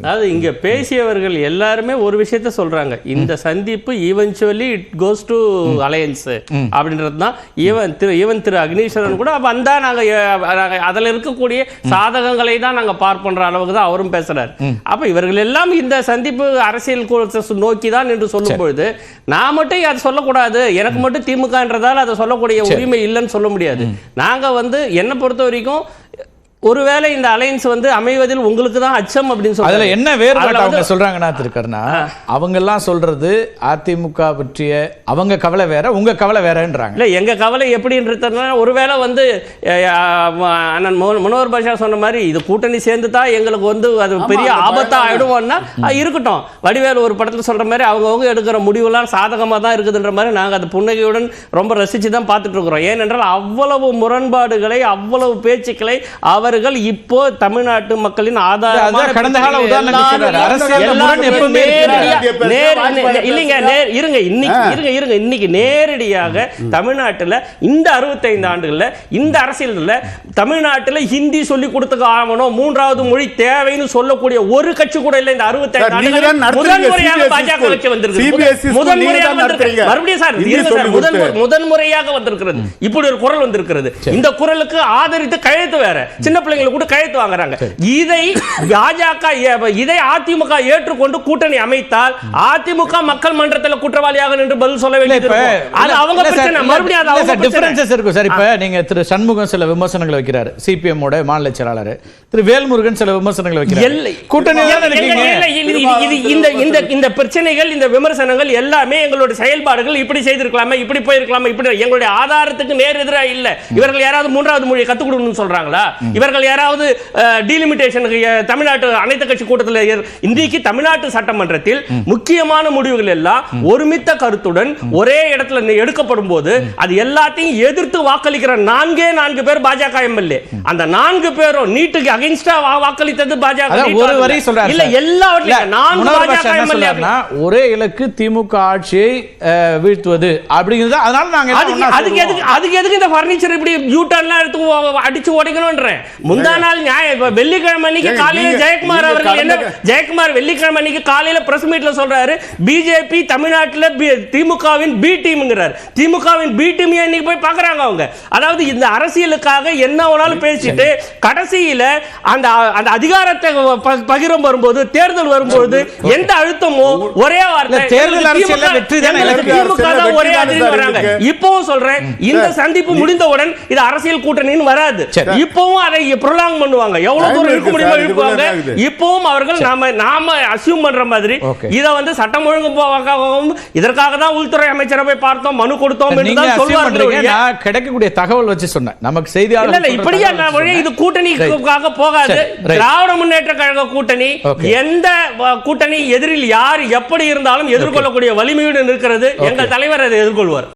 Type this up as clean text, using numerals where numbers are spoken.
அதாவது இங்க பேசியவர்கள் எல்லாருமே ஒரு விஷயத்த சொல்றாங்க, இந்த சந்திப்பு eventually it goes to alliance அப்படின்றது தான். ஈவன் திரு அக்னீஸ்வரன் கூட வந்தா நாங்க அதுல இருக்கக்கூடிய சாதகங்களை தான் நாங்க பார்ப்போன்ற அளவுக்கு தான் அவரும் பேசுறாரு. அப்ப இவர்கள் எல்லாம் இந்த சந்திப்பு அரசியல் நோக்கி தான் என்று சொல்லும் பொழுது நான் மட்டும் அதை சொல்லக்கூடாது, எனக்கு மட்டும் திமுகன்றதால அதை சொல்லக்கூடிய உரிமை இல்லைன்னு சொல்ல முடியாது. நாங்க என்னை பொறுத்த வரைக்கும் ஒருவேளை இந்த அலையன்ஸ் அமைவதில் உங்களுக்கு தான் அச்சம் அப்படின்னு சொல்லி அதுல என்ன வேறுபாடு அவங்க சொல்றாங்கன்னா திருக்கர்ணா, அவங்க எல்லாம் சொல்றது அதிமுக பற்றிய அவங்க கவலை வேற, உங்க கவலை வேறன்றாங்க. இல்ல எங்க கவலை எப்படின்றதுனா, ஒருவேளை அண்ணன் மனோகர் பாஷா சொன்ன மாதிரி இது கூட்டணி சேர்ந்து தான் எங்களுக்கு அது பெரிய ஆபத்தா ஆயிடுவோம்னா இருக்கட்டும். வடிவேலு ஒரு படத்துல சொல்ற மாதிரி அவங்கவுங்க எடுக்கிற முடிவுலாம் சாதகமா தான் இருக்குதுன்ற மாதிரி நாங்க அது புன்னகையுடன் ரொம்ப ரசிச்சு தான் பார்த்துட்டு இருக்கிறோம். ஏனென்றால் அவ்வளவு முரண்பாடுகளை, அவ்வளவு பேச்சுக்களை அவர்கள் இப்போ தமிழ்நாட்டு மக்களின் ஆதாரமான கடந்த கால இன்னைக்கு நேரடியாக தமிழ்நாட்டில் இந்த 65 ஆண்டுகள்ல இந்த அரசியல் தமிழ்நாட்டில் ஹிந்தி சொல்லி கொடுத்து ஆகணும், மூன்றாவது மொழி தேவைன்னு சொல்லக்கூடிய ஒரு கட்சி கூட இல்லை. இந்த 65 ஆண்டுகள் முதன்முறையாக பாஜக கட்சி வந்திருக்கு, முதன்முறையாக வந்திருக்கிறது. இப்படி ஒரு குரல் வந்திருக்கிறது. இந்த குரலுக்கு ஆதரித்து கையெழுத்து வேற சின்ன பிள்ளைங்களை கூட கையெழுத்து வாங்குறாங்க. இதை அதிமுக ஏற்றுக்கொண்டு கூட்டணி அமைத்தால் அதிமுக மக்கள் மன்றத்தில் குற்றவாளியாக நின்று பதில் சொல்ல வேண்டியது. அது அவங்க பிரச்சனை. மறுபடியும் அது டிஃபரன்சஸ் இருக்கும் சார். இப்ப நீங்க திரு சண்முகம் சில விமர்சனங்களை வைக்கிறாரு, சிபிஎம் ஓட மாநில செயலாளர் திரு வேல்முருகன் சில விமர்சனங்களை வைக்கிறார். கூட்டணி இந்த பிரச்சனைகள், இந்த விமர்சனங்கள் எல்லாமே எங்களுடைய செயல்பாடுகள் இப்படி செய்திருக்கலாமே, இப்படி போயிருக்கலாமே, இப்படி எங்களுடைய ஆதாரத்துக்கு நேர் எதிராக இல்ல. இவர்கள் யாராவது மூன்றாவது மொழியை கத்துக் கொடுக்கணும்னு சொல்றாங்களா? இவர்கள் யாராவது டீலிமிட்டேஷனுக்கு தமிழ்நாட்டு அனைத்து கட்சி கூட்டத்தில் இன்றைக்கு தமிழ்நாட்டு சட்டமன்றத்தில் முக்கியமான முடிவுகள் எல்லாம் ஒருமித்த கருத்துடன் ஒரே இடத்துல எடுக்கப்படும் போது அது எல்லாத்தையும் எதிர்த்து வாக்களிக்கிற 4 பேர் பாஜக எம்எல்ஏ. அந்த 4 பேரும் நீட்டுக்கு அகைன்ஸ்டா வாக்களித்தது பாஜக. ஒரு வரி சொல்றாரு இல்ல, எல்லாவற்றையும் 4 பாஜக எம்எல்ஏ ஒரே இலக்கு திமுக ஆட்சியை வீழ்த்துவது அப்படிங்கிறது. அதனால நாங்க அதுக்கு எதுக்கு இந்த பர்னிச்சர் இப்படி யூ டர்ன்லாம் எடுத்து அடிச்சு உடைக்கணும்ன்றேன். முந்தா நாள் வெள்ளிக்கிழமை அன்னைக்கு காலையில ஜெயக்குமார் அவர்கள் ஜெயக்குமார் வெள்ளிக்கிழமை அன்னைக்கு காலையில பிரஸ் மீட்ல சொல்றாரு, பிஜேபி தமிழ்நாட்டில் திமுகவின் பி டீம்ங்கிறார். திமுகவின் பி டீம் இன்னைக்கு போய் பார்க்கறாங்க அவங்க. அதாவது இந்த அரசியலுக்காக என்ன வேணாலும் பேசிட்டு கடைசியில அந்த அதிகாரத்தை பகிரம் வரும்போது, தேர்தல் வரும்போது எந்த அழுத்தமோ ஒரே வார்த்தை தேர்தல் அரசியல்ல வெற்றி தான் ஒரே அதிரி வராங்க. இப்பவும் சொல்றேன், இந்த சந்திப்பு முடிந்தவுடன் இது அரசியல் கூட்டணின்னு வராது. இப்பவும் அதை ப்ரொலாங் பண்ணுவாங்க, எவ்வளவு தூரம் இருக்க முடியுமோ இருப்பாங்க. இப்பவும் அவர்கள் நாம அஸ்யூம் பண்ற மாதிரி இத சட்டம் ஒழுங்கு இதற்காக தான் உள்துறை அமைச்சரை போய் பார்த்தோம், மனு கொடுத்தோம் என்று தான் சொல்வார்கள். நான் கிடைக்கக்கூடிய தகவல் வச்சு சொன்னேன், நமக்கு செய்தியாளர் இல்ல இப்படியே இது கூட்டணிக்காக போகாது. திராவிட முன்னேற்ற கழக கூட்டணி எந்த கூட்டணி எதிரில் யார் எப்படி இருந்தாலும் எதிர்கொள்ளக்கூடிய வலிமையுடன் இருக்கிறது. எங்கள் தலைவர் அதை எதிர்கொள்வார்.